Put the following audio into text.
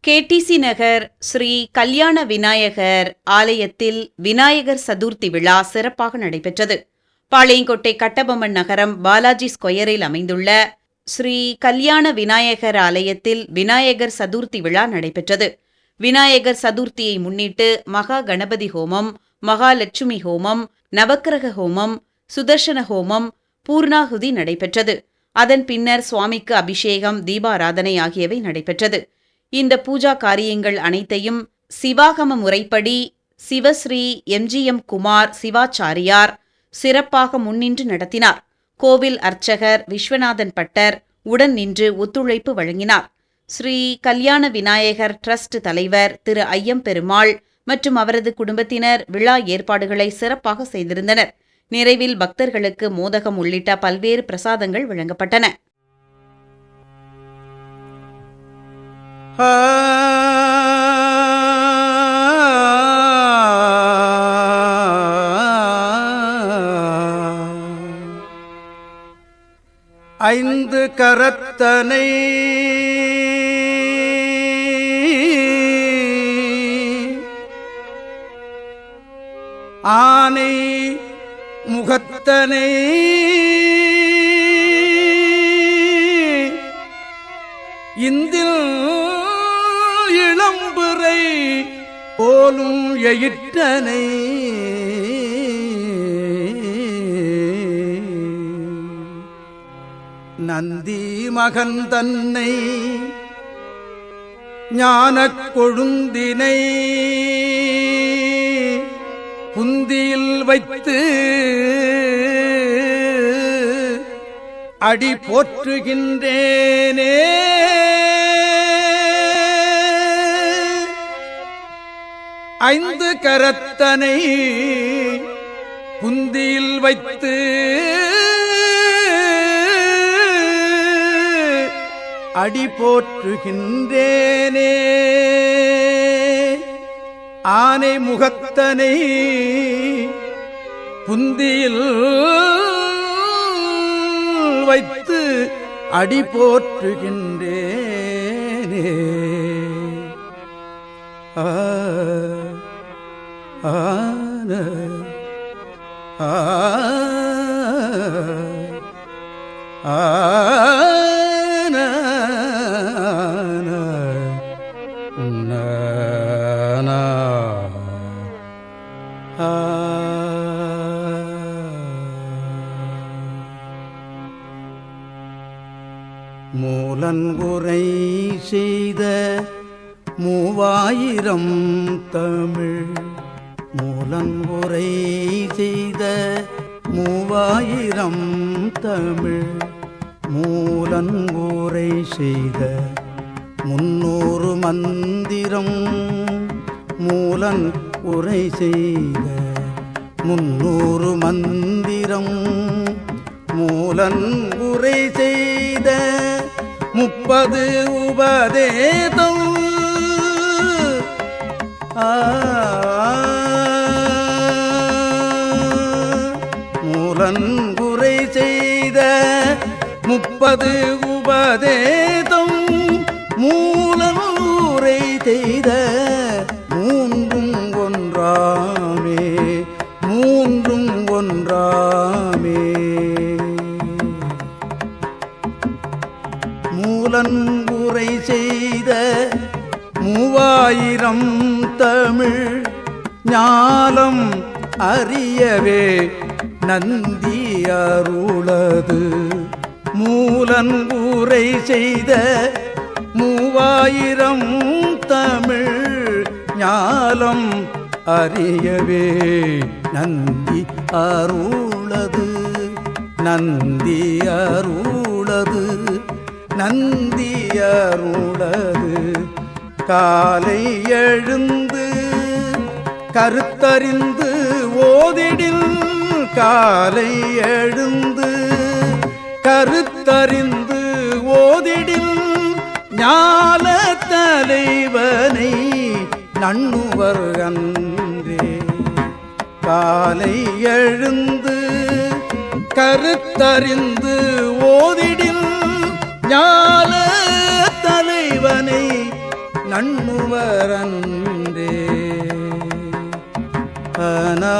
KTC நகர் ஸ்ரீ கல்யாண விநாயகர் ஆலயத்தில் விநாயகர் சதுர்த்தி விழா சிறப்பாக நடைபெற்றது. பாளையங்கோட்டை கட்டபொம்மன் நகரம் பாலாஜி ஸ்கொயரில் அமைந்துள்ள ஸ்ரீ கல்யாண விநாயகர் ஆலயத்தில் விநாயகர் சதுர்த்தி விழா நடைபெற்றது. விநாயகர் சதுர்த்தியை முன்னிட்டு மகா கணபதி ஹோமம், மகாலட்சுமி ஹோமம், நவக்கிரக ஹோமம், சுதர்சன ஹோமம், பூர்ணாகுதி நடைபெற்றது. அதன் பின்னர் சுவாமிக்கு அபிஷேகம், தீபாராதனை ஆகியவை நடைபெற்றது. இந்த பூஜா காரியங்கள் அனைத்தையும் சிவாகம முறைப்படி சிவஸ்ரீ எம்ஜிஎம் குமார் சிவாச்சாரியார் சிறப்பாக முன்னின்று நடத்தினார். கோவில் அர்ச்சகர் விஸ்வநாதன் பட்டர் உடன் நின்று ஒத்துழைப்பு வழங்கினார். ஸ்ரீ கல்யாண விநாயகர் டிரஸ்ட் தலைவர் திரு ஐயம்பெருமாள் மற்றும் அவரது குடும்பத்தினர் விழா ஏற்பாடுகளை சிறப்பாக செய்திருந்தனர். நிறைவில் பக்தர்களுக்கு மோதகம் உள்ளிட்ட பல்வேறு பிரசாதங்கள் வழங்கப்பட்டன. ஐந்து கரத்தனை ஆனை முகத்தனை இந்தில் இளம்புரை போலும் எயிற்றனை நந்தி மகன் தன்னை ஞானக் கொழுந்தினை புந்தியில் வைத்து அடி போற்றுகின்றேனே. ஐந்து கரத்தனை புந்தியில் வைத்து அடி போற்றுகின்றேனே. ஆனை முகத்தனை புந்தியில் வைத்து அடி போற்றுகின்றேனே. ஆன மூலன்குறை செய்த மூவாயிரம் தமிழ், மூலன்குறை செய்த மூவாயிரம் தமிழ், மூலன்குறை செய்த 300 மந்திரம், மூலன் உரை செய்த 300 மந்திரம், மூலன் உரை செய்த 30 உபதேதம். மூலன் உரை செய்த 30 உபதேதம், மூலன் உரை செய்த மூன்றும் ஒன்றாமே, மூன்றும் ஒன்றாமே. மூலன் உரை செய்த 3000 தமிழ், ஞாலம் அறியவே நந்தி அருளது. மூலன் உரை செய்த 3000 தமிழ், ஞாலம் அறியவே நந்தி அருளது. நந்தி அருளது, நந்தி அருளது. காலை எழுந்து கருத்தறிந்து ஓதிடில், காலை எழுந்து கருத்தறிந்து ஓதிடில், ஞால தலைவனை நண்ணுவர் அன்றே. காலை எழுந்து கருத்தறிந்து ஓதிடில், ஞால தலைவனை நண்ணுவரன்றே. ஆனா